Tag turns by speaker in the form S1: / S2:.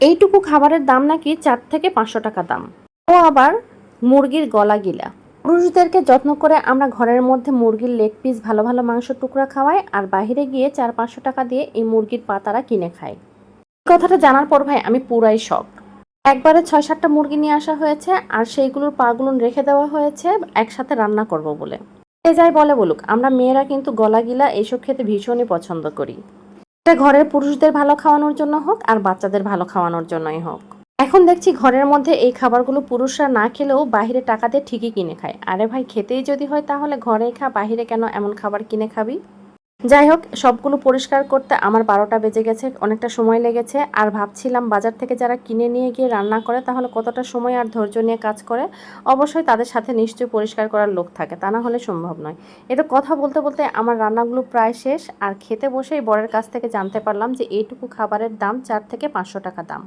S1: এইটুকু খাবারের দাম নাকি 4 থেকে 500 টাকা দাম। ও আবার মুরগির গলা গিলা। পুরুষদেরকে যত্ন করে আমরা ঘরের মধ্যে মুরগির লেগ পিস ভালো ভালো মাংস টুকরা খাওয়াই, আর বাইরে গিয়ে 400-500 টাকা দিয়ে এই মুরগির পাতারা কিনে খাই। কথাটা জানার পর ভাই আমি পুরাই শক। একবারে 6-7টা মুরগি নিয়ে আসা হয়েছে আর সেইগুলোর পাগুলো রেখে দেওয়া হয়েছে একসাথে রান্না করব বলে। এ যাই বলে বলুক, আমরা মেয়েরা কিন্তু গলা গিলা এইসব খেতে ভীষণই পছন্দ করি। এটা ঘরের পুরুষদের ভালো খাওয়ানোর জন্য হোক আর বাচ্চাদের ভালো খাওয়ানোর জন্যই হোক। এখন দেখছি ঘরের মধ্যে এই খাবারগুলো পুরুষরা না খেলেও বাহিরে টাকা দিয়ে ঠিকই কিনে খায়। আরে ভাই, খেতেই যদি হয় তাহলে ঘরেই খা, বাহিরে কেন এমন খাবার কিনে খাবি? যাই হোক, সবগুলো পরিষ্কার করতে আমার 12টা বেজে গেছে, অনেকটা সময় লেগেছে। আর ভাবছিলাম বাজার থেকে যারা কিনে নিয়ে গিয়ে রান্না করে তাহলে কতটা সময় আর ধৈর্য নিয়ে কাজ করে। অবশ্যই তাদের সাথে নিশ্চয়ই পরিষ্কার করার লোক থাকে, তা না হলে সম্ভব নয়। এটা কথা বলতে বলতে আমার রান্নাগুলো প্রায় শেষ, আর খেতে বসেই বরের কাছ থেকে জানতে পারলাম যে এইটুকু খাবারের দাম 4 থেকে 500 টাকা দাম।